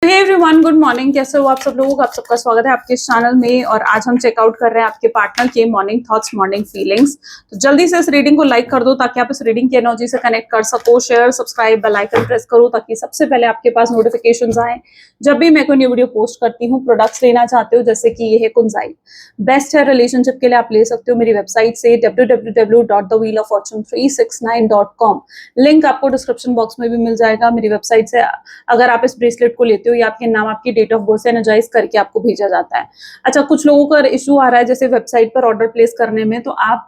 Hey everyone, good morning. कैसे हो आप सब लोग? आप सबका स्वागत है आपके इस चैनल में। और आज हम चेकआउट कर रहे हैं आपके पार्टनर के मॉर्निंग थॉट्स, मॉर्निंग फीलिंग्स। तो जल्दी से इस रीडिंग को लाइक कर दो ताकि आप इस रीडिंग की एनर्जी से कनेक्ट कर सको। Share, subscribe, bell icon press करो ताकि सबसे पहले आपके पास नोटिफिकेशंस आए जब भी मैं कोई न्यू वीडियो पोस्ट करती हूँ। प्रोडक्ट्स लेना चाहते हो जैसे कि ये है कुंजाई, बेस्ट है रिलेशनशिप के लिए, आप ले सकते हो मेरी वेबसाइट से www.thewheeloffortune369.com। लिंक आपको डिस्क्रिप्शन बॉक्स में भी मिल जाएगा मेरी वेबसाइट से। अगर आप इस ब्रेसलेट को लेते हो या आपके नाम, आपकी डेट ऑफ बर्थ से एनर्जाइज करके आपको भेजा जाता है। अच्छा, कुछ लोगों का इशू आ रहा है जैसे वेबसाइट पर ऑर्डर प्लेस करने में, तो आप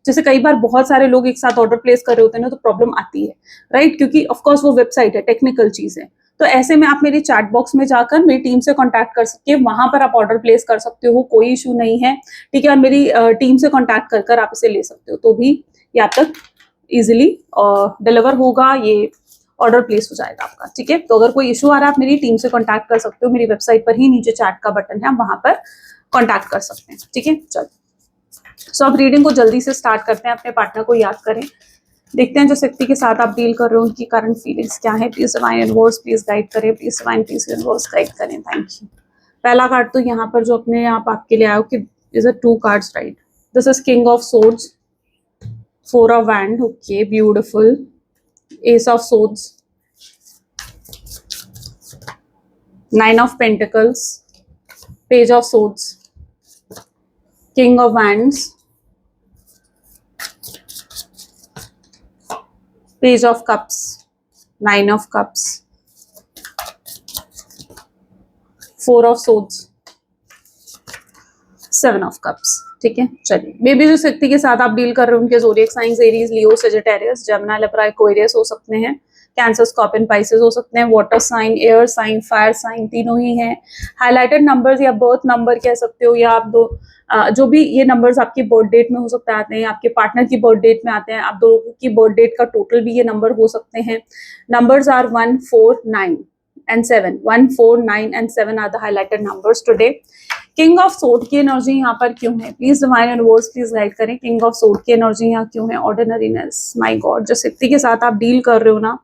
जैसे कई बार बहुत सारे लोग एक साथ ऑर्डर प्लेस कर रहे होते हैं ना, तो प्रॉब्लम आती है, राइट? क्योंकि ऑफकोर्स वो वेबसाइट है, टेक्निकल चीज है। तो ऐसे में आप मेरी चैट बॉक्स में जाकर मेरी टीम से कांटेक्ट कर सकते हैं, वहां पर आप ऑर्डर प्लेस कर सकते हो, कोई इशू नहीं है, ठीक है। और मेरी टीम से कांटेक्ट कर आप इसे ले सकते हो, तो भी ये आप तक इजिली डिलीवर होगा, ये ऑर्डर प्लेस हो जाएगा आपका, ठीक है। तो अगर कोई इशू आ रहा है आप मेरी टीम से कांटेक्ट कर सकते हो, मेरी वेबसाइट पर ही नीचे चैट का बटन है, आप वहां पर कांटेक्ट कर सकते हैं, ठीक है। चलो, सो अब रीडिंग को जल्दी से स्टार्ट करते हैं। अपने पार्टनर को याद करें, देखते हैं जो व्यक्ति के साथ आप डील कर रहे हो उनकी करंट फीलिंग्स क्या है। Please divine universe please guide करें, please divine please universe guide करें, थैंक यू। पहला कार्ड तो यहाँ पर जो अपने आप आपके लिए आयो कि is a 2 cards, right? This is king of swords, 4 of wand, okay, beautiful, S of swords, 9 of Pentacles, Page of Swords, King of Wands, Page of Cups, 9 of Cups, 4 of Swords, 7 of Cups, ठीक है। चलिए, may be जिस व्यक्ति के साथ आप deal कर रहे हो उनके zodiac signs Aries, Leo, Sagittarius, Gemini, Libra, Aquarius हो सकते हैं, कैंसर, स्कॉर्पियन, पाइसेस हो सकते हैं, water sign, air sign, fire sign, तीनों ही हैं। हाइलाइटेड नंबर्स या बर्थ नंबर कह सकते हो, या आप जो भी ये नंबर्स आपकी बर्थ डेट में हो सकते आते हैं, आपके पार्टनर की बर्थ डेट में आते हैं, आप दोनों की बर्थ डेट का टोटल भी ये नंबर हो सकते हैं। Numbers are 1, 4, 9 and 7. 1, 4, 9 and 7 are the highlighted numbers today. King of sword की एनर्जी यहाँ पर क्यों है? Please divine universe please guide करें, किंग ऑफ सोर्ड की एनर्जी यहाँ क्यों है? ऑर्डिनरीनेस, माय गॉड, जिस व्यक्ति के साथ आप डील कर रहे हो ना,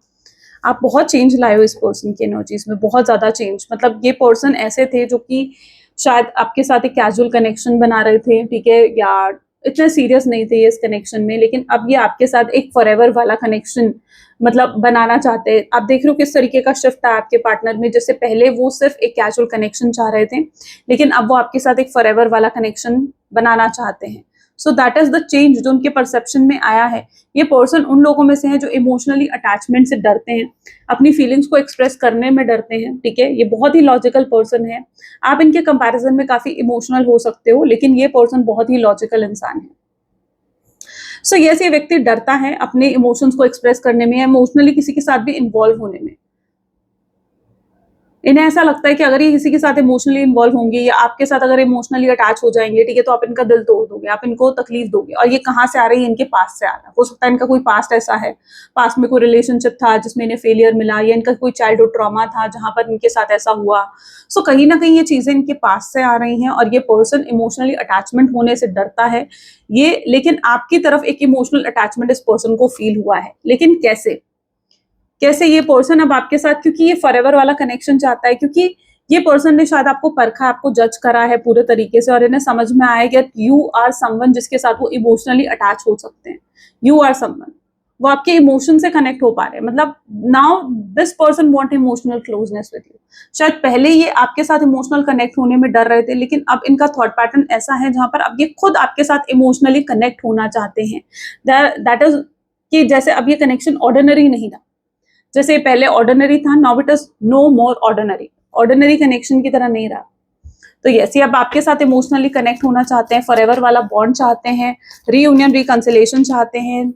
आप बहुत चेंज लाए हो इस पर्सन की एनर्जीज में, बहुत ज्यादा चेंज। मतलब ये पर्सन ऐसे थे जो कि शायद आपके साथ एक कैजुअल कनेक्शन बना रहे थे, ठीक है, या इतने सीरियस नहीं थे इस कनेक्शन में, लेकिन अब ये आपके साथ एक फॉरएवर वाला कनेक्शन मतलब बनाना चाहते हैं। आप देख रहे हो किस तरीके का शिफ्ट है आपके पार्टनर में, जैसे पहले वो सिर्फ एक कैजुअल कनेक्शन चाह रहे थे, लेकिन अब वो आपके साथ एक फॉरएवर वाला कनेक्शन बनाना चाहते हैं। So that is the change जो उनके परसेप्शन में आया है। ये पर्सन उन लोगों में से है जो इमोशनली अटैचमेंट से डरते हैं, अपनी फीलिंग्स को एक्सप्रेस करने में डरते हैं, ठीक है। ये बहुत ही लॉजिकल पर्सन है। आप इनके कंपैरिजन में काफी इमोशनल हो सकते हो, लेकिन ये पर्सन बहुत ही लॉजिकल इंसान है। सो ये व्यक्ति डरता है अपने इमोशंस को एक्सप्रेस करने में, इमोशनली किसी के साथ भी इन्वॉल्व होने में। इन्हें ऐसा लगता है कि अगर ये किसी के साथ इमोशनली इन्वॉल्व होंगे या आपके साथ अगर इमोशनली अटैच हो जाएंगे, ठीक है, तो आप इनका दिल तोड़ दोगे, आप इनको तकलीफ दोगे। और ये कहाँ से आ रही है? इनके पास्ट से आ रहा है। हो सकता है इनका कोई पास्ट ऐसा है, पास्ट में कोई रिलेशनशिप था जिसमें इन्हें फेलियर मिला, या इनका कोई चाइल्डहुड ट्रॉमा था जहां पर इनके साथ ऐसा हुआ। सो कहीं ना कहीं ये चीजें इनके पास्ट से आ रही हैं, और ये पर्सन इमोशनली अटैचमेंट होने से डरता है ये। लेकिन आपकी तरफ एक इमोशनल अटैचमेंट इस पर्सन को फील हुआ है, लेकिन कैसे ये पर्सन अब आपके साथ, क्योंकि ये फॉरएवर वाला कनेक्शन चाहता है, क्योंकि ये पर्सन ने शायद आपको परखा, आपको जज करा है पूरे तरीके से, और इन्हें समझ में आया कि यू आर समवन जिसके साथ वो इमोशनली अटैच हो सकते हैं। यू आर समवन, वो आपके इमोशन से कनेक्ट हो पा रहे हैं। मतलब now this person want emotional closeness with you. शायद पहले ये आपके साथ इमोशनल कनेक्ट होने में डर रहे थे, लेकिन अब इनका थॉट पैटर्न ऐसा है जहां पर अब ये खुद आपके साथ इमोशनली कनेक्ट होना चाहते हैं। दैट इज कि जैसे अब ये कनेक्शन ऑर्डिनरी नहीं था, जैसे पहले ऑर्डिनरी था, now it is no more ordinary, ordinary connection की तरह नहीं रहा। तो यस, ये अब आपके साथ इमोशनली कनेक्ट होना चाहते हैं, फॉरएवर वाला बॉन्ड चाहते हैं, रीयूनियन, रिकंसिलेशन चाहते हैं।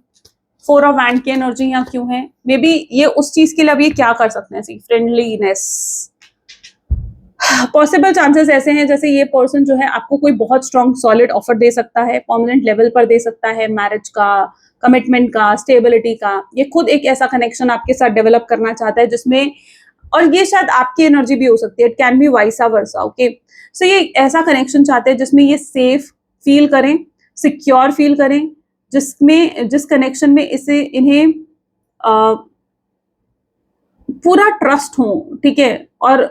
4 ऑफ वैंड की एनर्जी यहाँ क्यों है? मे बी ये उस चीज के लिए अब ये क्या कर सकते हैं, सी फ्रेंडलीनेस। पॉसिबल चांसेस ऐसे हैं जैसे ये पर्सन जो है आपको कोई बहुत स्ट्रॉन्ग सॉलिड ऑफर दे सकता है, परमानेंट लेवल पर दे सकता है, मैरिज का, कमिटमेंट का, स्टेबिलिटी का। ये खुद एक ऐसा कनेक्शन आपके साथ डेवलप करना चाहता है जिसमें, और ये शायद आपकी एनर्जी भी हो सकती है, it can be vice versa, okay. So ये ऐसा कनेक्शन चाहते हैं जिसमें ये सेफ फील करें, सिक्योर फील करें, जिस कनेक्शन में इसे इन्हें पूरा ट्रस्ट हो, ठीक है, और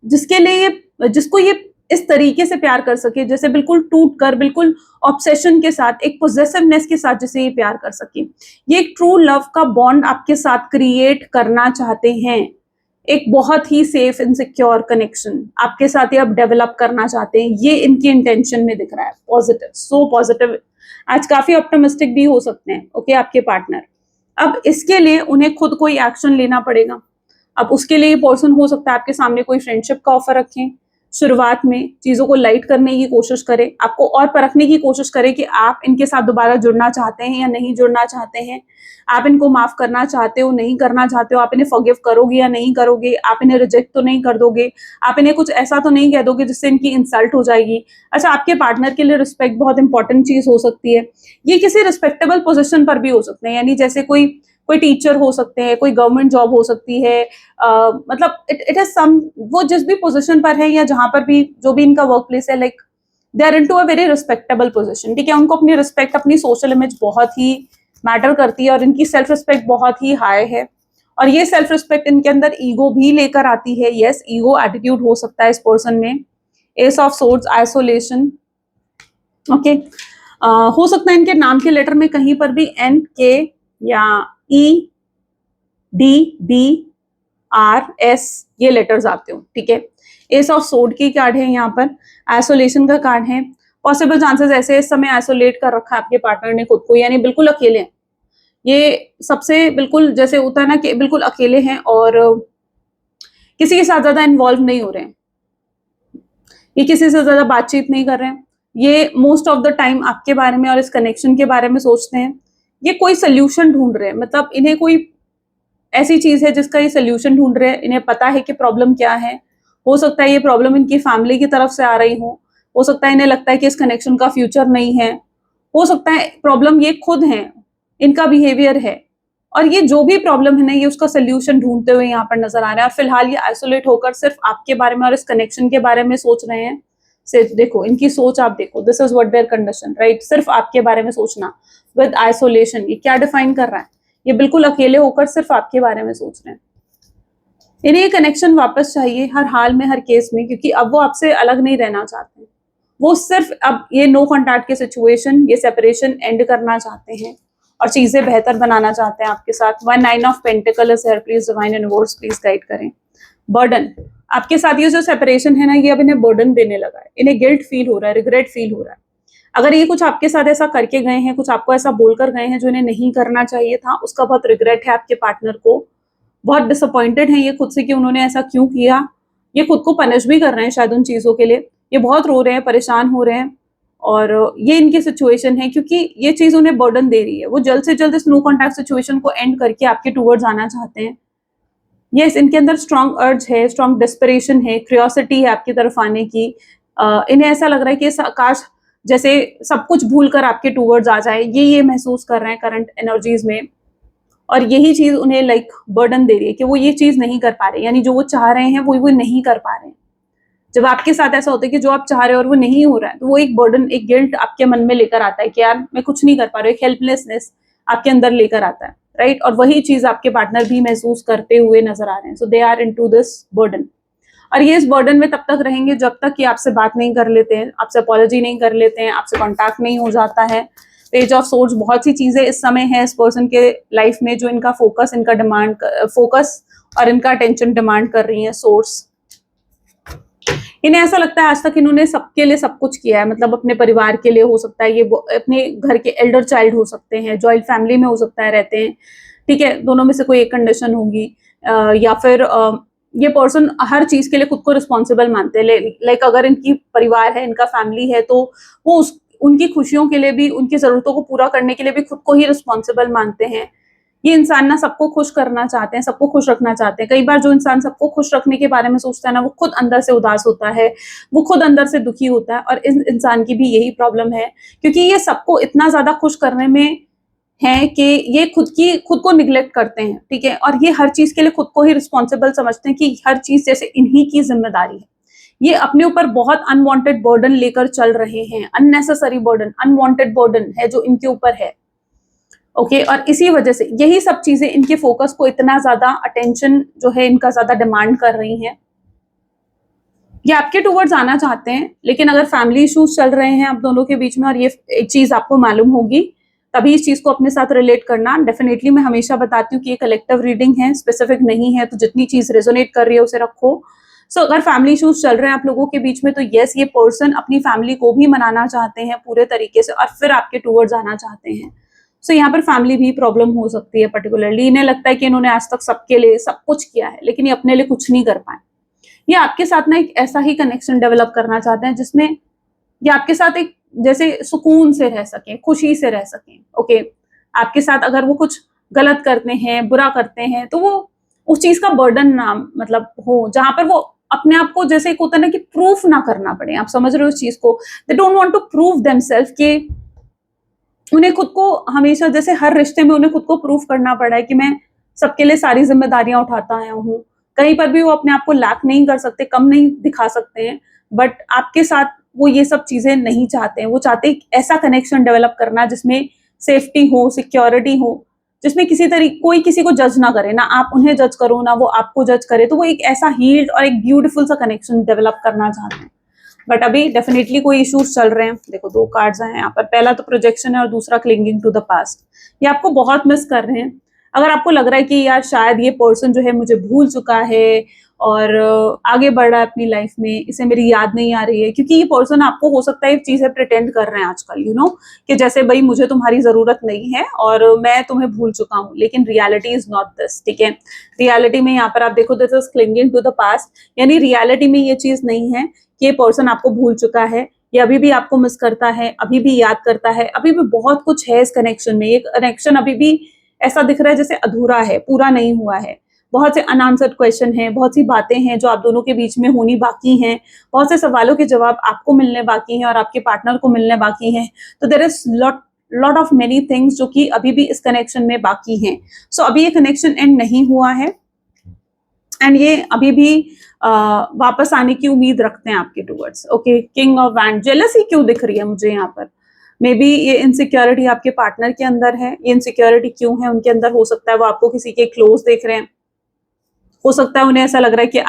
जिसके लिए जिसको ये इस तरीके से प्यार कर सके, जैसे बिल्कुल टूट कर, बिल्कुल ऑब्सेशन के साथ, एक पोजेसिवनेस के साथ जिसे ये प्यार कर सके। ये एक ट्रू लव का बॉन्ड आपके साथ क्रिएट करना चाहते हैं, एक बहुत ही सेफ एंड सिक्योर कनेक्शन आपके साथ ये अब डेवलप करना चाहते हैं। ये इनकी इंटेंशन में दिख रहा है, पॉजिटिव, सो पॉजिटिव। आज काफी ऑप्टिमिस्टिक भी हो सकते हैं, ओके, आपके पार्टनर। अब इसके लिए उन्हें खुद कोई एक्शन लेना पड़ेगा। अब उसके लिए पर्सन हो सकता है आपके सामने कोई फ्रेंडशिप का ऑफर रखें, शुरुआत में चीजों को लाइट करने की कोशिश करें, आपको और परखने की कोशिश करें कि आप इनके साथ दोबारा जुड़ना चाहते हैं या नहीं जुड़ना चाहते हैं, आप इनको माफ करना चाहते हो, नहीं करना चाहते हो, आप इन्हें फॉरगिव करोगे या नहीं करोगे, आप इन्हें रिजेक्ट तो नहीं कर दोगे, आप इन्हें कुछ ऐसा तो नहीं कह दोगे जिससे इनकी इंसल्ट हो जाएगी। अच्छा, आपके पार्टनर के लिए रिस्पेक्ट बहुत इंपॉर्टेंट चीज हो सकती है। ये किसी रिस्पेक्टेबल पोजिशन पर भी हो सकते हैं, यानी जैसे कोई कोई टीचर हो सकते हैं, कोई गवर्नमेंट जॉब हो सकती है, मतलब इट इज सम, वो जिस भी पोजीशन पर है या जहां पर भी जो भी इनका वर्क प्लेस है, like they are into a very respectable position, ठीक है। उनको अपनी रिस्पेक्ट, अपनी सोशल इमेज बहुत ही मैटर करती है और इनकी सेल्फ रिस्पेक्ट बहुत ही हाई है। और ये सेल्फ रिस्पेक्ट इनके अंदर ईगो भी लेकर आती है। यस, ईगो एटीट्यूड हो सकता है इस पर्सन में। S of swords, isolation, okay. हो सकता है इनके नाम के लेटर में कहीं पर भी एन, के या ई, डी, बी, आर, एस ये लेटर्स आते हो, ठीक है। एस ऑफ सोर्ड की कार्ड है यहाँ पर, आइसोलेशन का कार्ड है। पॉसिबल चांसेस ऐसे इस समय आइसोलेट कर रखा है आपके पार्टनर ने खुद को, यानी बिल्कुल अकेले हैं। ये सबसे बिल्कुल जैसे होता है ना कि बिल्कुल अकेले हैं और किसी के साथ ज्यादा इन्वॉल्व नहीं हो रहे हैं, ये किसी से ज्यादा बातचीत नहीं कर रहे हैं। ये मोस्ट ऑफ द टाइम आपके बारे में और इस कनेक्शन के बारे में सोचते हैं। ये कोई सोल्यूशन ढूंढ रहे हैं, मतलब इन्हें कोई ऐसी चीज है जिसका ये सोल्यूशन ढूंढ रहे हैं। इन्हें पता है कि प्रॉब्लम क्या है। हो सकता है ये प्रॉब्लम इनकी फैमिली की तरफ से आ रही हो सकता है इन्हें लगता है कि इस कनेक्शन का फ्यूचर नहीं है, हो सकता है प्रॉब्लम ये खुद है, इनका बिहेवियर है। और ये जो भी प्रॉब्लम है ना, ये उसका सोल्यूशन ढूंढते हुए यहाँ पर नजर आ रहे हैं। और फिलहाल ये आइसोलेट होकर सिर्फ आपके बारे में और इस कनेक्शन के बारे में सोच रहे हैं। सिर्फ देखो इनकी सोच, आप देखो, this is what there condition, right. सिर्फ आपके बारे में सोचना विद आइसोलेशन, ये क्या डिफाइन कर रहा है? ये बिल्कुल अकेले होकर सिर्फ आपके बारे में सोच रहे हैं। इन्हें ये कनेक्शन वापस चाहिए हर हाल में, हर केस में, क्योंकि अब वो आपसे अलग नहीं रहना चाहते। वो सिर्फ अब ये नो कॉन्टैक्ट की सिचुएशन, ये सेपरेशन एंड करना चाहते हैं और चीजें बेहतर बनाना चाहते हैं आपके साथ। 9 of pentacle is here, please divine universe please guide करें। बर्डन, आपके साथ ये जो सेपरेशन है ना, ये अब इन्हें बर्डन देने लगा है। इन्हें गिल्ट फील हो रहा है, रिग्रेट फील हो रहा है। अगर ये कुछ आपके साथ ऐसा करके गए हैं, कुछ आपको ऐसा बोलकर गए हैं जो इन्हें नहीं करना चाहिए था, उसका बहुत रिग्रेट है आपके पार्टनर को। बहुत डिसअपॉइंटेड है ये खुद से कि उन्होंने ऐसा क्यों किया। ये खुद को पनिश भी कर रहे हैं शायद उन चीजों के लिए। ये बहुत रो रहे हैं, परेशान हो रहे हैं और ये इनकी सिचुएशन है, क्योंकि ये चीज उन्हें बर्डन दे रही है। वो जल्द से जल्द इस नो कॉन्टैक्ट सिचुएशन को एंड करके आपके टूवर्ड्स आना चाहते हैं। यस, इनके अंदर स्ट्रॉन्ग अर्ज है, स्ट्रॉन्ग डिस्परेशन है, क्यूरियोसिटी है आपकी तरफ आने की। इन्हें ऐसा लग रहा है कि काश जैसे सब कुछ भूल कर आपके टूवर्ड्स आ जाए, ये महसूस कर रहे हैं करंट एनर्जीज में। और यही चीज उन्हें लाइक बर्डन दे रही है कि वो ये चीज नहीं कर पा रहे, यानी जो वो चाह रहे हैं वो नहीं कर पा रहे हैं। जब आपके साथ ऐसा होता है कि जो आप चाह रहे हो और वो नहीं हो रहा है, तो वो एक बर्डन, एक गिल्ट आपके मन में लेकर आता है कि यार मैं कुछ नहीं कर पा रहा हूँ। एक हेल्पलेसनेस आपके अंदर लेकर आता है, राइट। और वही चीज आपके पार्टनर भी महसूस करते हुए नजर आ रहे हैं। So they are into this burden. और ये इस बर्डन में तब तक रहेंगे जब तक कि आपसे बात नहीं कर लेते हैं, आपसे अपॉलॉजी नहीं कर लेते हैं, आपसे कॉन्टैक्ट नहीं हो जाता है। पेज ऑफ सोर्स, बहुत सी चीजें इस समय है इस पर्सन के लाइफ में जो इनका फोकस, इनका डिमांड, फोकस और इनका अटेंशन डिमांड कर रही है सोर्स। इन्हें ऐसा लगता है आज तक इन्होंने सबके लिए सब कुछ किया है, मतलब अपने परिवार के लिए हो सकता है, ये अपने घर के एल्डर चाइल्ड हो सकते हैं, जॉइंट फैमिली में हो सकता है रहते हैं, ठीक है। दोनों में से कोई एक कंडीशन होगी। या फिर ये पर्सन हर चीज के लिए खुद को रिस्पॉन्सिबल मानते हैं। लाइक अगर इनकी परिवार है, इनका फैमिली है, तो वो उनकी खुशियों के लिए भी, उनकी जरूरतों को पूरा करने के लिए भी खुद को ही रिस्पॉन्सिबल मानते हैं। ये इंसान ना सबको खुश करना चाहते हैं, सबको खुश रखना चाहते हैं। कई बार जो इंसान सबको खुश रखने के बारे में सोचता है ना, वो खुद अंदर से उदास होता है, वो खुद अंदर से दुखी होता है। और इस इंसान की भी यही प्रॉब्लम है, क्योंकि ये सबको इतना ज्यादा खुश करने में है कि ये खुद को निग्लेक्ट करते हैं, ठीक है। और ये हर चीज के लिए खुद को ही रिस्पॉन्सिबल समझते हैं कि हर चीज जैसे इन्हीं की जिम्मेदारी है। ये अपने ऊपर बहुत अनवांटेड बर्डन लेकर चल रहे हैं, अननेसेसरी बर्डन, अनवांटेड बर्डन है जो इनके ऊपर है, ओके। और इसी वजह से यही सब चीजें इनके फोकस को इतना ज्यादा, अटेंशन जो है इनका ज्यादा डिमांड कर रही हैं। ये आपके टूवर्ड्स आना चाहते हैं, लेकिन अगर फैमिली इश्यूज चल रहे हैं आप दोनों के बीच में और ये एक चीज आपको मालूम होगी, तभी इस चीज को अपने साथ रिलेट करना। डेफिनेटली मैं हमेशा बताती हूँ कि ये कलेक्टिव रीडिंग है, स्पेसिफिक नहीं है, तो जितनी चीज रेजोनेट कर रही है उसे रखो। सो अगर फैमिली इश्यूज चल रहे हैं आप लोगों के बीच में, तो यस, ये पर्सन अपनी फैमिली को भी मनाना चाहते हैं पूरे तरीके से और फिर आपके टूवर्ड्स आना चाहते हैं। सो यहाँ पर फैमिली भी प्रॉब्लम हो सकती है। पर्टिकुलरली इन्हें लगता है कि इन्होंने आज तक सबके लिए सब कुछ किया है, लेकिन ये अपने लिए कुछ नहीं कर पाए। ये आपके साथ ना एक ऐसा ही कनेक्शन डेवलप करना चाहते हैं जिसमें ये आपके साथ एक जैसे सुकून से रह सके, खुशी से रह सके। ओके, आपके साथ अगर वो कुछ गलत करते हैं, बुरा करते हैं, तो वो उस चीज का बर्डन ना मतलब हो, जहां पर वो अपने आप को जैसे एक होता है ना कि प्रूफ ना करना पड़े। आप समझ रहे हो इस चीज को? They don't want to prove themselves कि उन्हें खुद को हमेशा, जैसे हर रिश्ते में उन्हें खुद को प्रूफ करना पड़ा है कि मैं सबके लिए सारी जिम्मेदारियां उठाता आया हूँ। कहीं पर भी वो अपने आप को लैक नहीं कर सकते, कम नहीं दिखा सकते हैं, बट आपके साथ वो ये सब चीजें नहीं चाहते हैं। वो चाहते हैं ऐसा कनेक्शन डेवलप करना जिसमें सेफ्टी हो, सिक्योरिटी हो, जिसमें किसी तरीके कोई किसी को जज ना करे, ना आप उन्हें जज करो ना वो आपको जज करे। तो वो एक ऐसा हील्ड और एक ब्यूटीफुल सा कनेक्शन डेवलप करना चाहते हैं। बट अभी डेफिनेटली कोई इश्यूज चल रहे हैं। देखो, दो कार्ड्स हैं यहाँ पर, पहला तो प्रोजेक्शन है और दूसरा क्लिंगिंग टू द पास्ट। ये आपको बहुत मिस कर रहे हैं। अगर आपको लग रहा है कि यार शायद ये पर्सन जो है मुझे भूल चुका है और आगे बढ़ रहा है अपनी लाइफ में, इसे मेरी याद नहीं आ रही है, क्योंकि ये पर्सन आपको हो सकता है एक चीजें प्रिटेंड कर रहे हैं आजकल, कि जैसे भाई मुझे तुम्हारी जरूरत नहीं है और मैं तुम्हें भूल चुका हूँ, लेकिन रियलिटी इज नॉट दिस। ठीक है, रियलिटी में यहाँ पर आप देखो, this is clinging to the past, यानी रियलिटी में ये चीज नहीं है कि ये पर्सन आपको भूल चुका है। ये अभी भी आपको मिस करता है, अभी भी याद करता है, अभी भी बहुत कुछ है इस कनेक्शन में। ये कनेक्शन अभी भी ऐसा दिख रहा है जैसे अधूरा है, पूरा नहीं हुआ है। बहुत से अनआंसर्ड क्वेश्चन हैं, बहुत सी बातें हैं जो आप दोनों के बीच में होनी बाकी हैं, बहुत से सवालों के जवाब आपको मिलने बाकी हैं और आपके पार्टनर को मिलने बाकी हैं। तो there is lot of many things जो कि अभी भी इस कनेक्शन में बाकी हैं। सो अभी ये कनेक्शन एंड नहीं हुआ है एंड ये अभी भी वापस आने की उम्मीद रखते हैं आपके towards. Okay, king of wand, jealousy क्यों दिख रही है मुझे यहाँ पर? मे बी ये इनसिक्योरिटी आपके पार्टनर के अंदर है। ये इनसिक्योरिटी क्यों है उनके अंदर? हो सकता है वो आपको किसी के क्लोज देख रहे हैं, हो सकता है उन्हें ऐसा लग रहा है कि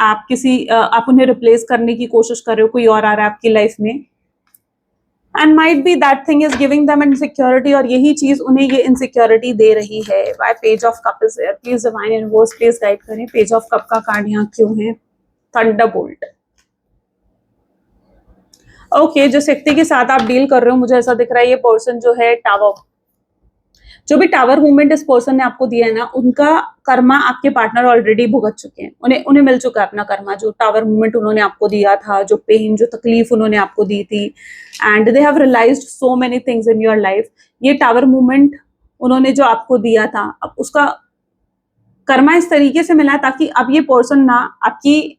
आप उन्हें रिप्लेस करने की कोशिश कर रहे हो, कोई और आ रहा है आपकी लाइफ में, and might be that thing is giving them insecurity, और यही चीज उन्हें ये इनसिक्योरिटी दे रही है। Why page of cup is here? Please divine universe please guide करें, पेज ऑफ कप का कार्ड यहाँ क्यों है? थंडरबोल्ट। ओके, जिस व्यक्ति के साथ आप डील कर रहे हो, मुझे ऐसा दिख रहा है ये पर्सन जो है टावर, जो भी टावर मूवमेंट इस पर्सन ने आपको दिया है ना, उनका कर्मा आपके पार्टनर ऑलरेडी भुगत चुके हैं। उन्हें मिल चुका है अपना कर्मा, जो टावर मूवमेंट उन्होंने आपको दिया था, जो पेन, जो तकलीफ उन्होंने आपको दी थी, and they have realised so many things in your life. ये टावर मूवमेंट उन्होंने जो आपको दिया था, अब उसका कर्मा इस तरीके से मिला है ताकि अब ये पर्सन ना आपकी,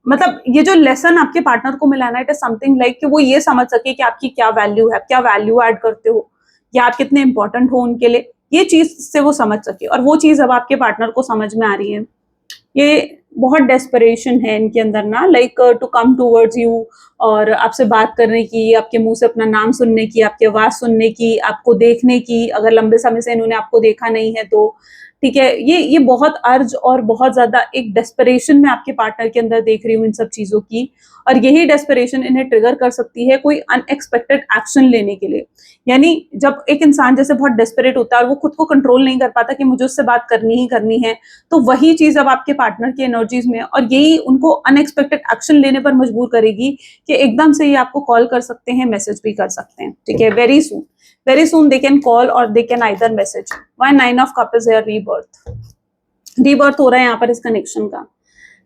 मतलब ये जो लेसन आपके पार्टनर को मिला है ना, इट इज समथिंग लाइक कि वो ये समझ सके कि आपकी क्या वैल्यू है, क्या वैल्यू ऐड करते हो, या आप कितने इंपॉर्टेंट हो उनके लिए, ये चीज से वो समझ सके। और वो चीज अब आपके पार्टनर को समझ में आ रही है। ये बहुत डेस्परेशन है इनके अंदर ना, like to come towards you, और आपसे बात करने की, आपके मुंह से अपना नाम सुनने की, आपकी आवाज सुनने की, आपको देखने की, अगर लंबे समय से इन्होंने आपको देखा नहीं है तो। ठीक है, ये बहुत अर्ज और बहुत ज्यादा एक डेस्परेशन में आपके पार्टनर के अंदर देख रही हूँ इन सब चीजों की, और यही डेस्परेशन इन्हें ट्रिगर कर सकती है कोई अनएक्सपेक्टेड एक्शन लेने के लिए। यानी जब एक इंसान जैसे बहुत डेस्परेट होता है और वो खुद को कंट्रोल नहीं कर पाता कि मुझे उससे बात करनी ही करनी है, तो वही चीज अब आपके पार्टनर की एनर्जीज में, और यही उनको अनएक्सपेक्टेड एक्शन लेने पर मजबूर करेगी कि एकदम से ये आपको कॉल कर सकते हैं, मैसेज भी कर सकते हैं। ठीक है, very soon they can call और they can either message. Why 9 of cup is here? Rebirth हो रहा है यहाँ पर इस कनेक्शन का।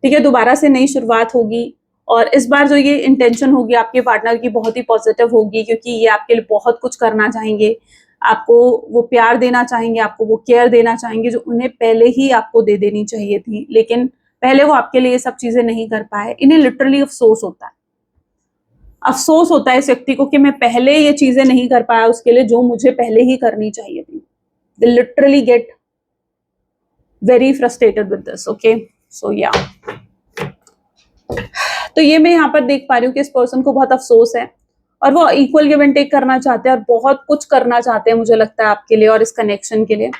ठीक है, दोबारा से नई शुरुआत होगी, और इस बार जो ये इंटेंशन होगी आपके पार्टनर की बहुत ही पॉजिटिव होगी, क्योंकि ये आपके लिए बहुत कुछ करना चाहेंगे, आपको वो प्यार देना चाहेंगे, आपको वो केयर देना चाहेंगे जो उन्हें पहले ही आपको दे देनी चाहिए थी, लेकिन पहले वो आपके लिए ये सब चीजें नहीं कर पाए। इन्हें लिटरली अफसोस होता है इस व्यक्ति को कि मैं पहले ये चीजें नहीं कर पाया उसके लिए जो मुझे पहले ही करनी चाहिए थी। They literally get very frustrated with this. Okay, so yeah, तो ये मैं यहाँ पर देख पा रही हूँ कि इस पर्सन को बहुत अफसोस है और वो इक्वल गिव एंड टेक करना चाहते हैं और बहुत कुछ करना चाहते हैं, मुझे लगता है आपके लिए और इस कनेक्शन के लिए।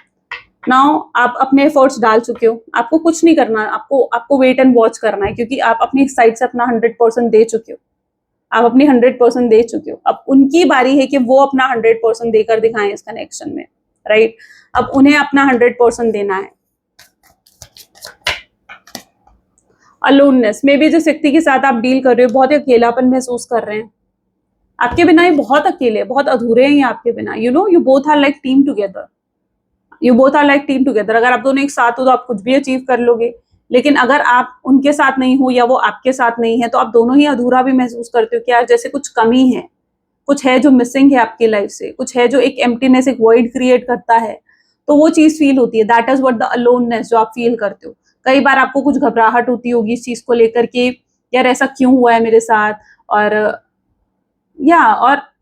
नाउ आप अपने एफर्ट्स डाल चुके हो, आपको कुछ नहीं करना, आपको वेट एंड वॉच करना है, क्योंकि आप अपनी साइड से अपना 100% दे चुके हो, आप अपनी 100% दे चुके हो। अब उनकी बारी है कि वो अपना 100% देकर दिखाएं इस कनेक्शन में, राइट? अब उन्हें अपना 100% देना है। अलोननेस, मे बी जिस व्यक्ति के साथ आप डील कर रहे हो बहुत ही अकेलापन महसूस कर रहे हैं, आपके बिना ये बहुत अकेले, बहुत अधूरे हैं ये आपके बिना। You know, you both are like team together, you both are like team together. अगर आप दोनों एक साथ हो तो आप कुछ भी अचीव कर लोगे, लेकिन अगर आप उनके साथ नहीं हो या वो आपके साथ नहीं है तो आप दोनों ही अधूरा भी महसूस करते हो कि यार जैसे कुछ कमी है, कुछ है जो मिसिंग है आपकी लाइफ से, कुछ है जो एक एम्प्टीनेस, एक वॉइड क्रिएट करता है। तो वो चीज फील होती है, that is what the aloneness जो आप फील करते हो। कई बार आपको कुछ घबराहट होती होगी इस चीज को लेकर के, यार ऐसा क्यों हुआ है मेरे साथ, और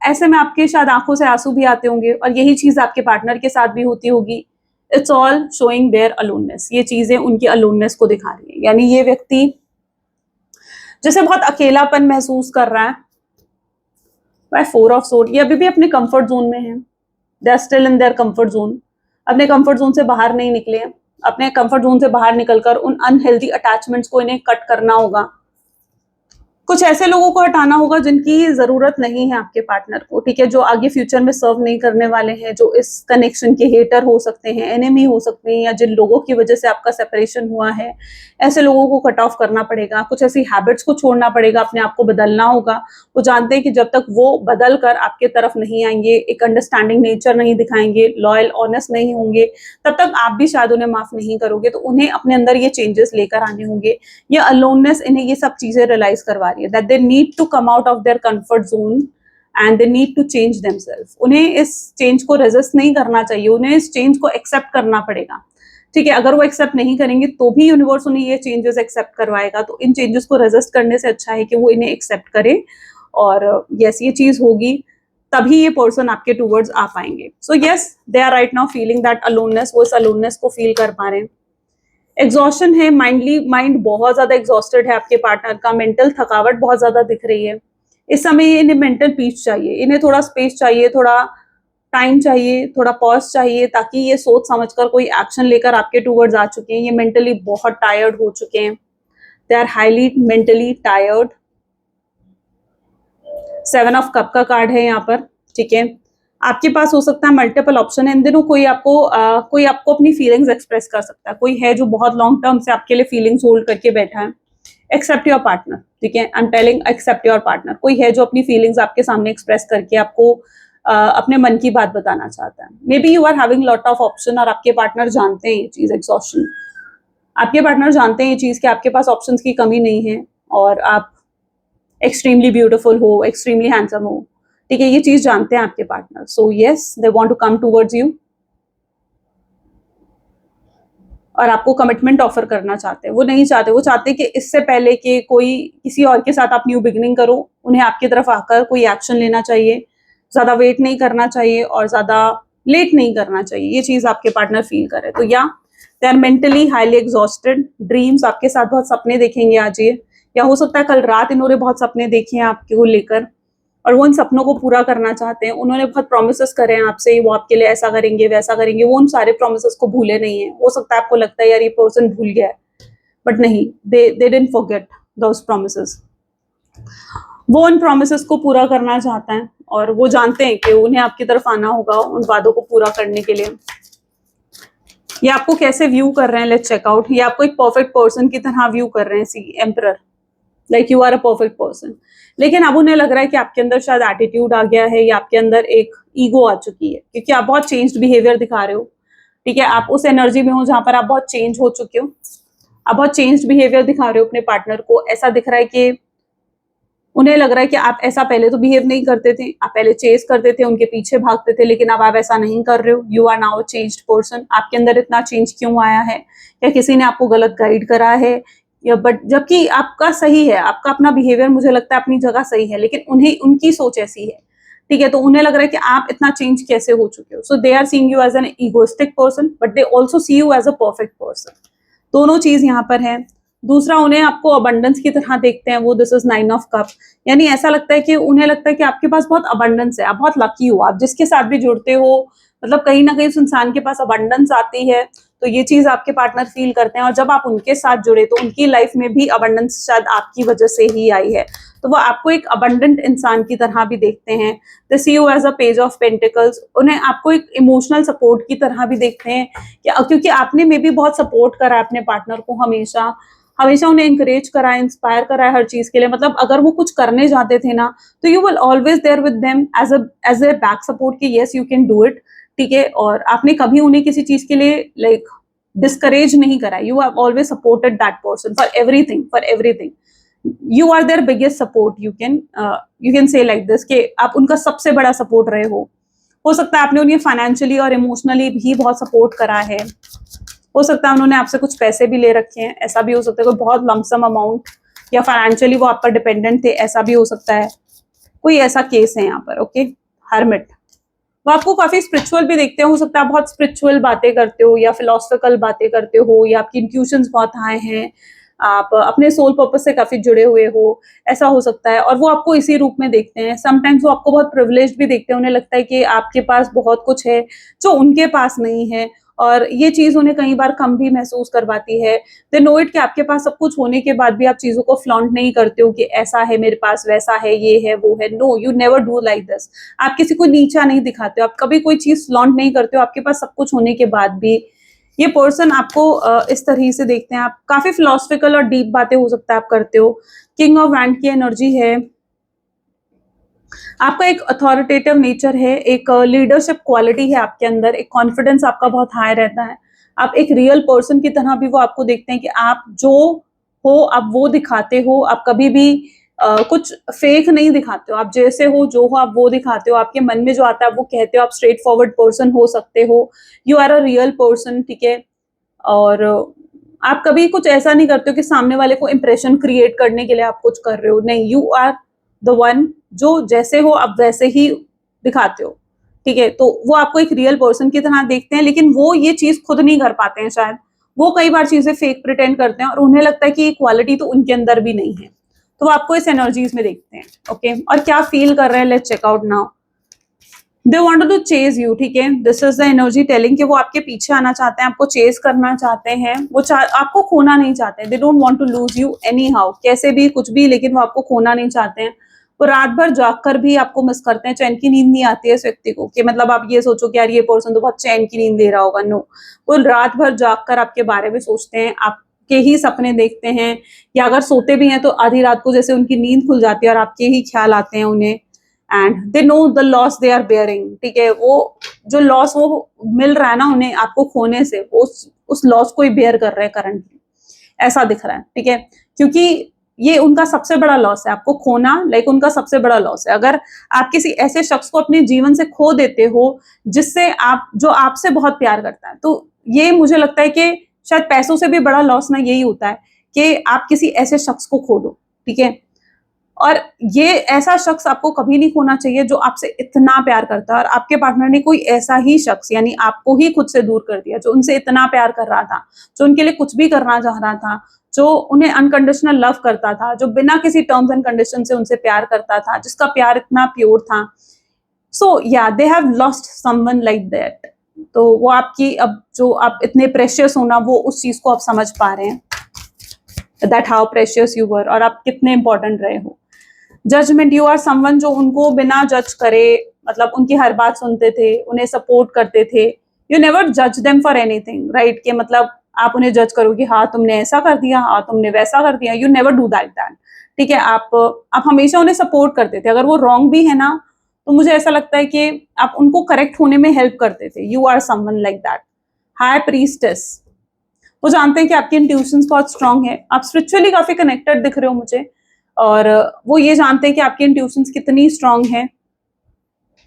ऐसे में आपके शायद आंखों से आंसू भी आते होंगे, और यही चीज आपके पार्टनर के साथ भी होती होगी। It's all showing there aloneness, ये चीजें उनकी अलोननेस को दिखा रही है। यानी ये व्यक्ति जैसे बहुत अकेलापन महसूस कर रहा है, बाय 4 ऑफ सोर्ड, ये अभी भी अपने कंफर्ट जोन में है, they are still in their comfort zone, अपने कंफर्ट जोन से बाहर नहीं निकले। अपने कंफर्ट जोन से बाहर निकलकर उन अनहेल्दी अटैचमेंट्स को इन्हें कट करना होगा। कुछ ऐसे लोगों को हटाना होगा जिनकी जरूरत नहीं है आपके पार्टनर को, ठीक है, जो आगे फ्यूचर में सर्व नहीं करने वाले हैं, जो इस कनेक्शन के हेटर हो सकते हैं, एनिमी हो सकते हैं, या जिन लोगों की वजह से आपका सेपरेशन हुआ है, ऐसे लोगों को कट ऑफ करना पड़ेगा। कुछ ऐसी हैबिट्स को छोड़ना पड़ेगा, अपने आप को बदलना होगा। वो जानते हैं कि जब तक वो बदल कर आपके तरफ नहीं आएंगे, एक अंडरस्टैंडिंग नेचर नहीं दिखाएंगे, लॉयल ऑनेस्ट नहीं होंगे, तब तक आप भी शायद उन्हें माफ नहीं करोगे। तो उन्हें अपने अंदर ये चेंजेस लेकर आने होंगे। ये अलोननेस इन्हें ये सब चीजें रियलाइज करवा रही है, that they need to come out of their comfort zone and they need to change themselves. उन्हें इस चेंज को रेजिस्ट नहीं करना चाहिए, उन्हें इस चेंज को एक्सेप्ट करना पड़ेगा, ठीक है। अगर वो एक्सेप्ट नहीं करेंगे तो भी यूनिवर्स उन्हें ये चेंजेस एक्सेप्ट करवाएगा। तो इन चेंजेस को रेजिस्ट करने से अच्छा है कि वो इन्हें एक्सेप्ट करें, और यस, ये चीज होगी तभी ये पर्सन आपके टूवर्ड्स आ पाएंगे। So yes, they are right now feeling that aloneness, वो इस अलोननेस को फील कर पा रहे हैं। एग्जॉस्शन है, माइंड बहुत ज्यादा एग्जॉस्टेड है आपके पार्टनर का, मेंटल थकावट बहुत ज्यादा दिख रही है। इस समय इन्हें मेंटल पीस चाहिए, इन्हें थोड़ा स्पेस चाहिए, थोड़ा टाइम चाहिए, थोड़ा पॉज चाहिए, ताकि ये सोच समझकर कोई एक्शन लेकर आपके टूवर्ड्स आ चुके हैं। ये मेंटली बहुत टायर्ड हो चुके हैं, they are highly mentally tired. 7 of cup का कार्ड है यहाँ पर, ठीक है। आपके पास हो सकता है मल्टीपल ऑप्शन है इन दिनों, कोई आपको अपनी फीलिंग्स एक्सप्रेस कर सकता है, कोई है जो बहुत लॉन्ग टर्म से आपके लिए फीलिंग्स होल्ड करके बैठा है। एक्सेप्ट योर पार्टनर, ठीक है, I am telling except your partner. कोई है जो अपनी फीलिंग्स आपके सामने एक्सप्रेस करके आपको अपने मन की बात बताना चाहता है। Maybe you are having lot of option, और आपके पार्टनर जानते हैं ये चीज, एग्जॉस्शन, आपके पार्टनर जानते हैं ये चीज कि आपके पास ऑप्शंस की कमी नहीं है, और आप एक्सट्रीमली ब्यूटीफुल हो, एक्सट्रीमली हैंडसम हो, ठीक है, ये चीज जानते हैं आपके partner. So yes, they want to come towards you, और आपको कमिटमेंट ऑफर करना चाहते हैं। वो नहीं चाहते, वो चाहते हैं कि इससे पहले कि कोई किसी और के साथ आप न्यू बिगिनिंग करो, उन्हें आपकी तरफ आकर कोई एक्शन लेना चाहिए, ज्यादा वेट नहीं करना चाहिए और ज्यादा लेट नहीं करना चाहिए। ये चीज आपके पार्टनर फील करे। तो या they are mentally highly exhausted. Dreams, आपके साथ बहुत सपने देखेंगे आज ये, या हो सकता है कल रात इन्होंने बहुत सपने देखे हैं आपके को लेकर, और वो इन सपनों को पूरा करना चाहते हैं। उन्होंने बहुत प्रोमिसेस करे हैं आपसे, वो आपके लिए ऐसा करेंगे वैसा करेंगे, वो उन सारे प्रोमिसेस को भूले नहीं है। हो सकता है आपको लगता है यार ये पर्सन भूल गया है, बट नहीं, they didn't forget those promises. वो उन प्रोमिसेस को पूरा करना चाहता है, और वो जानते हैं कि उन्हें आपकी तरफ आना होगा उन वादों को पूरा करने के लिए। ये आपको कैसे व्यू कर रहे हैं, लेट्स चेक आउट। ये आपको एक परफेक्ट पर्सन की तरह व्यू कर रहे हैं, see emperor, like you are a perfect person. लेकिन अब उन्हें लग रहा है कि आपके अंदर शायद एटीट्यूड आ गया है, या आपके अंदर एक ईगो आ चुकी है, क्योंकि आप बहुत चेंज्ड बिहेवियर दिखा रहे हो, ठीक है। आप उस एनर्जी में हो जहां पर आप बहुत चेंज हो चुके हो, आप बहुत चेंज्ड बिहेवियर दिखा रहे हो अपने पार्टनर को। ऐसा दिख रहा है कि उन्हें लग रहा है कि आप ऐसा पहले तो बिहेव नहीं करते थे, आप पहले चेस करते थे, उनके पीछे भागते थे, लेकिन अब आप ऐसा नहीं कर रहे हो। You are now changed person. आपके अंदर इतना चेंज क्यों आया है? या किसी ने आपको गलत गाइड करा है, या बट जबकि आपका सही है, आपका अपना बिहेवियर मुझे लगता है अपनी जगह सही है, लेकिन उन्हें उनकी सोच ऐसी है, ठीक है। तो उन्हें लग रहा है कि आप इतना चेंज कैसे हो चुके हो। So they are seeing you as an egoistic person, but they also see you as a perfect person. दोनों चीज यहाँ पर है। दूसरा, उन्हें आपको अबंडेंस की तरह देखते हैं वो, दिस इज 9 ऑफ कप। यानी ऐसा लगता है कि उन्हें लगता है कि आपके पास बहुत अबंडेंस है, आप बहुत लकी हो, आप जिसके साथ भी जुड़ते हो मतलब कहीं ना कहीं उस इंसान के पास अबंडेंस आती है, तो ये चीज आपके पार्टनर फील करते हैं, और जब आप उनके साथ जुड़े तो उनकी लाइफ में भी अबंडेंस शायद आपकी वजह से ही आई है, तो वो आपको एक अबंडेंट इंसान की तरह भी देखते हैं। They see you as a page of pentacles, उन्हें आपको एक इमोशनल सपोर्ट की तरह भी देखते हैं, क्योंकि आपने मे बी बहुत सपोर्ट करा है अपने पार्टनर को, हमेशा हमेशा उन्हें इंकरेज करा है, इंस्पायर करा है हर चीज के लिए। मतलब अगर वो कुछ करने जाते थे ना, तो you will always there with them as a back support कि yes you can do it, ठीक है। और आपने कभी उन्हें किसी चीज के लिए लाइक डिस्करेज नहीं करा, you have always supported that person for everything. You are their biggest support, you can say like this कि आप उनका सबसे बड़ा सपोर्ट रहे हो सकता है आपने उन्हें फाइनेंशियली और इमोशनली भी बहुत सपोर्ट करा है, हो सकता है उन्होंने आपसे कुछ पैसे भी ले रखे हैं, ऐसा भी हो सकता है, कोई बहुत लमसम अमाउंट, या फाइनेंशियली वो आप पर डिपेंडेंट थे, ऐसा भी हो सकता है, कोई ऐसा केस है यहाँ पर। ओके, हर्मिट, वो आपको काफी स्पिरिचुअल भी देखते हो सकता है आप बहुत स्पिरिचुअल बातें करते हो या फिलोसफिकल बातें करते हो, या आपकी इंट्यूशंस बहुत हाई हैं, आप अपने सोल पर्पस से काफी जुड़े हुए हो, ऐसा हो सकता है। और वो आपको इसी रूप में देखते हैं। समटाइम्स वो आपको बहुत प्रिविलेज्ड भी देखते हैं, उन्हें लगता है कि आपके पास बहुत कुछ है जो उनके पास नहीं है, और ये चीज उन्हें कई बार कम भी महसूस करवाती है। दे नो इट कि आपके पास सब कुछ होने के बाद भी आप चीजों को फ्लॉन्ट नहीं करते हो कि ऐसा है मेरे पास, वैसा है, ये है, वो है। No, you never do like this. आप किसी को नीचा नहीं दिखाते हो, आप कभी कोई चीज फ्लॉन्ट नहीं करते हो आपके पास सब कुछ होने के बाद भी। ये पर्सन आपको इस तरह से देखते हैं। आप काफी फिलोसफिकल और डीप बातें हो सकता है आप करते हो। किंग ऑफ वैंड की एनर्जी है, आपका एक अथॉरिटेटिव नेचर है, एक लीडरशिप क्वालिटी है आपके अंदर, एक कॉन्फिडेंस आपका बहुत हाई रहता है। आप एक रियल पर्सन की तरह भी वो आपको देखते हैं कि आप जो हो आप वो दिखाते हो, आप कभी भी कुछ फेक नहीं दिखाते हो, आप जैसे हो जो हो आप वो दिखाते हो, आपके मन में जो आता है वो कहते हो, आप स्ट्रेट फॉरवर्ड पर्सन हो सकते हो, you are a real person, ठीक है। और आप कभी कुछ ऐसा नहीं करते हो कि सामने वाले को इंप्रेशन क्रिएट करने के लिए आप कुछ कर रहे हो, नहीं, यू आर द वन, जो जैसे हो आप वैसे ही दिखाते हो, ठीक है। तो वो आपको एक रियल पर्सन की तरह देखते हैं, लेकिन वो ये चीज खुद नहीं कर पाते हैं शायद, वो कई बार चीजें फेक प्रिटेंड करते हैं और उन्हें लगता है कि ये क्वालिटी तो उनके अंदर भी नहीं है, तो वो आपको इस एनर्जीज में देखते हैं। ओके, और क्या फील कर रहे हैं, let's check out now. They want to chase you, ठीक है, this is the energy telling कि वो आपके पीछे आना चाहते हैं, आपको चेज करना चाहते हैं, वो आपको खोना नहीं चाहते हैं। They don't want to lose you anyhow, कैसे भी कुछ भी, लेकिन वो आपको खोना नहीं चाहते हैं। वो रात भर जाग कर भी आपको मिस करते हैं, चैन की नींद नहीं आती है इस व्यक्ति को, कि मतलब आप ये सोचो कि यार ये पर्सन तो बहुत चैन की नींद ले रहा होगा, नो, वो रात भर जाग कर आपके बारे में सोचते हैं, आपके ही सपने देखते हैं, या अगर सोते भी हैं तो आधी रात को जैसे उनकी नींद खुल जाती है और आपके ही ख्याल आते हैं उन्हें, and they know the loss they are bearing, ठीक है। वो जो लॉस वो मिल रहा है ना उन्हें आपको खोने से, वो उस लॉस को ही बेयर कर रहे हैं करंटली, ऐसा दिख रहा है, ठीक है। क्योंकि ये उनका सबसे बड़ा लॉस है, आपको खोना लाइक उनका सबसे बड़ा लॉस है। अगर आप किसी ऐसे शख्स को अपने जीवन से खो देते हो जिससे आप, जो आपसे बहुत प्यार करता है, तो ये मुझे लगता है कि शायद पैसों से भी बड़ा लॉस ना यही होता है कि आप किसी ऐसे शख्स को खो दो, ठीक है। और ये ऐसा शख्स आपको कभी नहीं खोना चाहिए जो आपसे इतना प्यार करता है, और आपके पार्टनर ने कोई ऐसा ही शख्स, यानी आपको ही खुद से दूर कर दिया, जो उनसे इतना प्यार कर रहा था, जो उनके लिए कुछ भी करना चाह रहा था, जो उन्हें अनकंडीशनल लव करता था, जो बिना किसी टर्म्स एंड कंडीशन से उनसे प्यार करता था, जिसका प्यार इतना प्योर था। सो या they have lost someone like that. तो वो आपकी, अब जो आप इतने प्रेशियस हो ना, वो उस चीज को आप समझ पा रहे हैं, that how precious you were, और आप कितने इंपॉर्टेंट रहे हो। जजमेंट, यू आर समवन जो उनको बिना जज करे, मतलब उनकी हर बात सुनते थे, उन्हें सपोर्ट करते थे। यू नेवर जज देम फॉर एनीथिंग, राइट, कि मतलब आप उन्हें जज करो कि हाँ तुमने ऐसा कर दिया, हाँ तुमने वैसा कर दिया, यू नेवर डू दैट, ठीक है। आप हमेशा उन्हें सपोर्ट करते थे, अगर वो रॉन्ग भी है ना, तो मुझे ऐसा लगता है कि आप उनको करेक्ट होने में हेल्प करते थे। You are someone like that. High priestess, वो जानते हैं कि आपकी इंट्यूशंस बहुत स्ट्रांग है, आप स्पिरिचुअली काफी कनेक्टेड दिख रहे हो मुझे, और वो ये जानते हैं कि आपकी इंट्यूशंस कितनी स्ट्रांग है।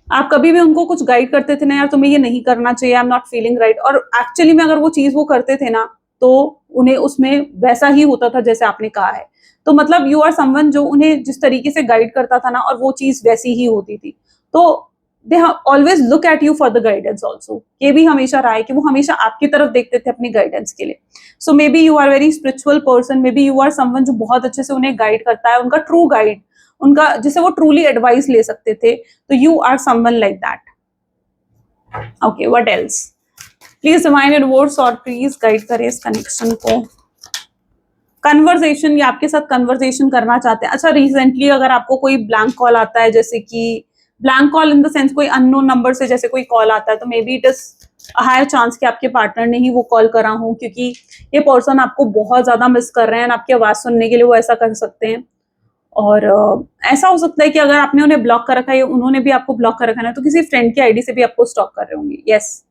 आप कभी भी उनको कुछ गाइड करते थे ना, यार तुम्हें ये नहीं करना चाहिए, I am not feeling right, और एक्चुअली में अगर वो चीज वो करते थे ना, तो उन्हें उसमें वैसा ही होता था जैसे आपने कहा है। तो मतलब यू आर समवन जो उन्हें जिस तरीके से गाइड करता था ना, और वो चीज वैसी ही होती थी। तो they always look at you for the guidance also, ये भी हमेशा रहा है कि वो हमेशा आपकी तरफ देखते थे अपनी गाइडेंस के लिए। So maybe you are very spiritual person, maybe you are someone जो बहुत अच्छे से उन्हें गाइड करता है, उनका ट्रू गाइड, उनका जिसे वो ट्रूली एडवाइस ले सकते थे। तो you are someone like that. Okay, what else? Please divine Edwards और प्लीज गाइड करें इस कनेक्शन को। कन्वर्सेशन, ये आपके साथ कन्वर्सेशन करना चाहते हैं। अच्छा, रिसेंटली अगर आपको कोई ब्लैंक कॉल आता है, जैसे कि blank call in the sense कोई अननोन नंबर से जैसे कोई कॉल आता है, तो maybe it is higher chance कि आपके पार्टनर ने ही वो कॉल करा हो, क्योंकि ये पर्सन आपको बहुत ज्यादा मिस कर रहे हैं, आपकी आवाज सुनने के लिए वो ऐसा कर सकते हैं। और ऐसा हो सकता है कि अगर आपने उन्हें ब्लॉक कर रखा है या उन्होंने भी आपको ब्लॉक कर रखा है, तो किसी फ्रेंड की आईडी से भी आपको स्टॉक कर रहे होंगे। यस,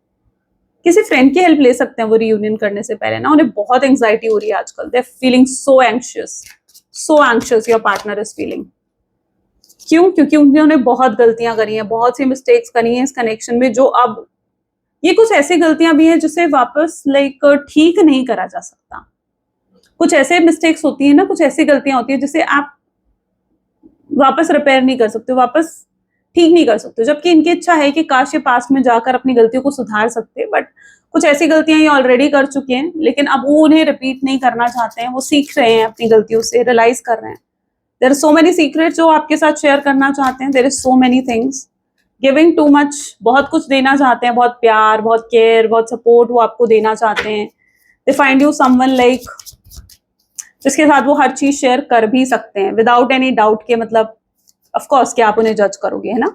किसी फ्रेंड की हेल्प ले सकते हैं वो रियूनियन करने से पहले ना। उन्हें बहुत एंग्जाइटी हो रही है आजकल, they are feeling so anxious your partner is feeling. क्यों? क्योंकि उन्होंने बहुत गलतियां करी हैं, बहुत सी मिस्टेक्स करी हैं इस कनेक्शन में, जो अब ये कुछ ऐसी गलतियां भी हैं जिसे वापस ठीक नहीं करा जा सकता। कुछ ऐसे मिस्टेक्स होती है ना, कुछ ऐसी गलतियां होती है जिसे आप वापस रिपेयर नहीं कर सकते, वापस ठीक नहीं कर सकते। जबकि इनकी इच्छा है कि काश ये पास्ट में जाकर अपनी गलतियों को सुधार सकते, बट कुछ ऐसी गलतियां ये ऑलरेडी कर चुके हैं, लेकिन अब वो उन्हें रिपीट नहीं करना चाहते हैं। वो सीख रहे हैं अपनी गलतियों से, रियलाइज कर रहे हैं। There are so many secrets जो आपके साथ शेयर करना चाहते हैं। There is so many things, giving too much, बहुत कुछ देना चाहते हैं, बहुत प्यार, बहुत केयर, बहुत सपोर्ट वो आपको देना चाहते हैं। They find you someone like जिसके साथ वो हर चीज शेयर कर भी सकते हैं विदाउट एनी डाउट के, मतलब ऑफ कोर्स कि आप उन्हें जज करोगे, है ना।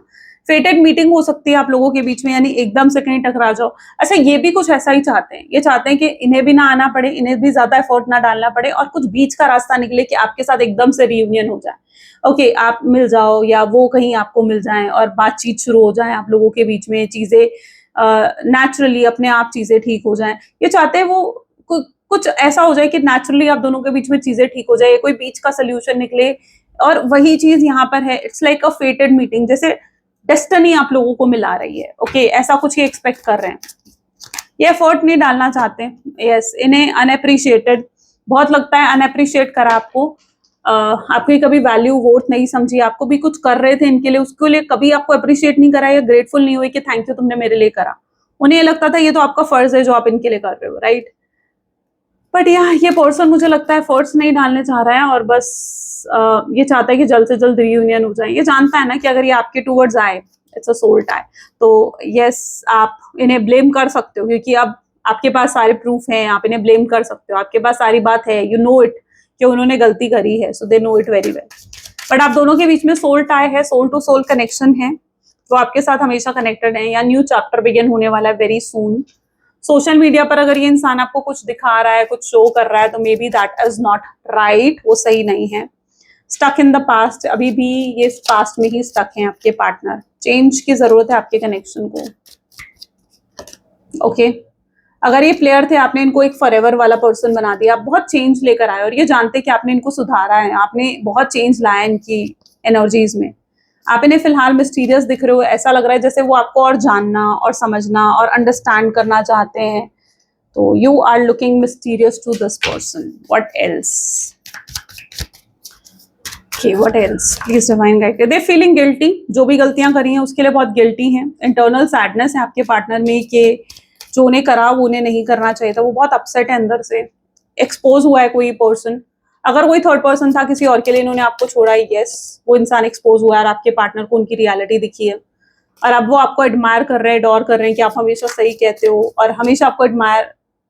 फेटेड मीटिंग हो सकती है आप लोगों के बीच में, यानी एकदम से कहीं टकरा जाओ। अच्छा, ये भी कुछ ऐसा ही चाहते हैं, ये चाहते हैं कि इन्हें भी ना आना पड़े, इन्हें भी ज्यादा एफर्ट ना डालना पड़े, और कुछ बीच का रास्ता निकले कि आपके साथ एकदम से रियूनियन हो जाए। ओके, आप मिल जाओ या वो कहीं आपको मिल जाए और बातचीत शुरू हो जाए आप लोगों के बीच में, चीजें नेचुरली अपने आप चीजें ठीक हो जाए। ये चाहते हैं वो कुछ ऐसा हो जाए कि नेचुरली आप दोनों के बीच में चीजें ठीक हो जाए, कोई बीच का सोल्यूशन निकले। और वही चीज यहाँ पर है, इट्स लाइक अ फेटेड मीटिंग, जैसे डेस्टिनी आप लोगों को मिला रही है। ओके, ऐसा कुछ ये एक्सपेक्ट कर रहे हैं। ये एफर्ट नहीं डालना चाहते। यस, इन्हें अनएप्रिशिएटेड बहुत लगता है, अनएप्रिशिएट करा आपको, आपकी कभी वैल्यू वोट नहीं समझी, आपको भी कुछ कर रहे थे इनके लिए, उसके लिए कभी आपको अप्रिशिएट नहीं करा या ग्रेटफुल नहीं हुई कि थैंक यू तुमने मेरे लिए करा। उन्हें ये लगता था ये तो आपका फर्ज है जो आप इनके लिए कर रहे हो, राइट। बट ये पर्सन मुझे लगता है एफर्ट्स नहीं डालने चाह रहा है, और बस ये चाहता है कि जल्द से जल्द रियूनियन हो जाए। ये जानता है ना कि अगर ये आपके टूवर्ड्स आए, इट्स अ सोल टाई, तो यस, आप इन्हें ब्लेम कर सकते हो, क्योंकि अब आपके पास सारे प्रूफ हैं, आप इन्हें ब्लेम कर सकते हो, आपके पास सारी बात है, यू नो इट कि उन्होंने गलती करी है, so they know it very well. But आप दोनों के बीच में सोल टाई है, सोल टू सोल कनेक्शन है, वो आपके साथ हमेशा कनेक्टेड है, या न्यू चैप्टर बिगिन होने वाला है वेरी सून। सोशल मीडिया पर अगर ये इंसान आपको कुछ दिखा रहा है, कुछ शो कर रहा है, तो may be that is not right, वो सही नहीं है। स्टक इन द पास्ट, अभी भी ये पास्ट में ही स्टक हैं आपके पार्टनर। चेंज की जरूरत है आपके कनेक्शन को। ओके, अगर ये प्लेयर थे, आपने इनको एक फॉरएवर वाला पर्सन बना दिया, आप बहुत चेंज लेकर आए, और ये जानते कि आपने इनको सुधारा है, आपने बहुत चेंज लाया इनकी एनर्जीज में। आप इन्हें फिलहाल मिस्टीरियस दिख रहे हो, ऐसा लग रहा है जैसे वो आपको और जानना और समझना और अंडरस्टैंड करना चाहते हैं। तो you are looking mysterious to this person, what else? Okay, what else? Please divine guide. They feeling guilty, जो भी गलतियां करी हैं उसके लिए बहुत गिल्टी हैं। इंटरनल सैडनेस है आपके पार्टनर में कि जो उन्हें करा वो उन्हें नहीं करना चाहिए था, वो बहुत अपसेट है अंदर से। एक्सपोज हुआ है कोई पर्सन, अगर कोई थर्ड पर्सन था किसी और के लिए, इन्होंने आपको छोड़ा, यस, वो इंसान एक्सपोज हुआ है और आपके पार्टनर को उनकी रियलिटी दिखी है, और अब वो आपको एडमायर कर रहे हैं, डॉर कर रहे हैं कि आप हमेशा सही कहते हो, और हमेशा आपको एडमायर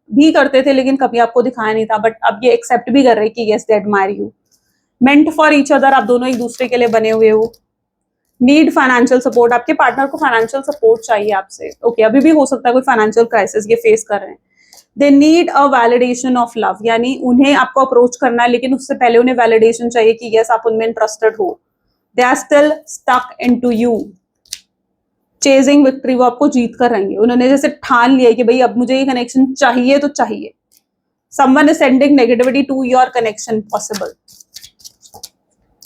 भी करते थे लेकिन कभी आपको दिखाया नहीं था, बट अब ये एक्सेप्ट भी कर रहे हैं कि yes, they admire you. Meant for each other, आप दोनों एक दूसरे के लिए बने हुए हो। नीड फाइनेंशियल सपोर्ट, आपके पार्टनर को फाइनेंशियल सपोर्ट चाहिए आपसे। ओके, अभी भी हो सकता है कोई फाइनेंशियल क्राइसिस ये फेस कर रहे हैं। They need a validation of love, यानी उन्हें आपको अप्रोच करना है, लेकिन उससे पहले उन्हें वैलिडेशन चाहिए कि यस, आप उनमें इंटरेस्टेड हो। They are still stuck into you, chasing victory, वो आपको जीत कर रहेंगे। उन्होंने जैसे ठान लिया कि भाई अब मुझे ये कनेक्शन चाहिए तो चाहिए। Someone is sending negativity to your connection possible.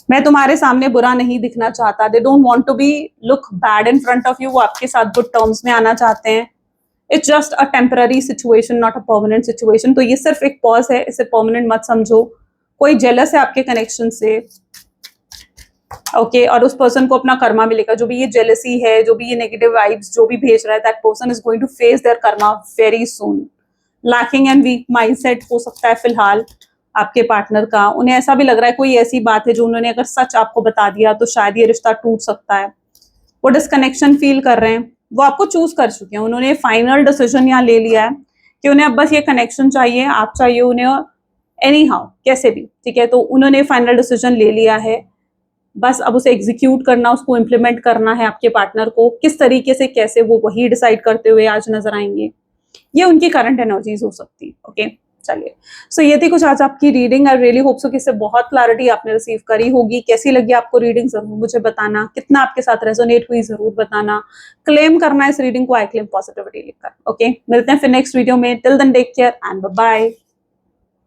मैं तुम्हारे सामने बुरा नहीं दिखना चाहता। They don't want to be look bad in front of you, वो आपके साथ गुड टर्म्स में आना चाहते हैं। It's just a temporary situation, not a permanent situation. तो ये सिर्फ एक पॉज है, इसे परमानेंट मत समझो। कोई जेलस है आपके कनेक्शन से, ओके, और उस पर्सन को अपना कर्मा मिलेगा। जो भी ये जेलसी है, जो भी ये नेगेटिव वाइब्स जो भी भेज रहा है, that person is going to face their karma very soon. Lacking and weak mindset हो सकता है फिलहाल आपके पार्टनर का। उन्हें ऐसा भी लग रहा है कोई ऐसी बात है जो उन्होंने अगर सच आपको बता दिया तो शायद ये रिश्ता टूट सकता है। वो डिस्कनेक्शन फील कर रहे हैं, वो आपको चूज कर चुके हैं, उन्होंने फाइनल डिसीजन यहाँ ले लिया है कि उन्हें अब बस ये कनेक्शन चाहिए, आप चाहिए उन्हें एनी हाउ, कैसे भी, ठीक है। तो उन्होंने फाइनल डिसीजन ले लिया है, बस अब उसे एग्जीक्यूट करना, उसको इम्प्लीमेंट करना है आपके पार्टनर को, किस तरीके से, कैसे, वो वही डिसाइड करते हुए आज नजर आएंगे। ये उनकी करंट एनर्जीज हो सकती है। ओके, चलिए, सो ये थी कुछ आज आपकी reading. I really hope so कि इससे बहुत क्लैरिटी आपने रिसीव करी होगी। कैसी लगी आपको रीडिंग जरूर मुझे बताना, कितना आपके साथ रेजोनेट हुई जरूर बताना। क्लेम करना इस रीडिंग को आई क्लेम पॉजिटिविटी लिखकर। ओके, मिलते हैं फिर नेक्स्ट वीडियो में। Till then take care and bye bye.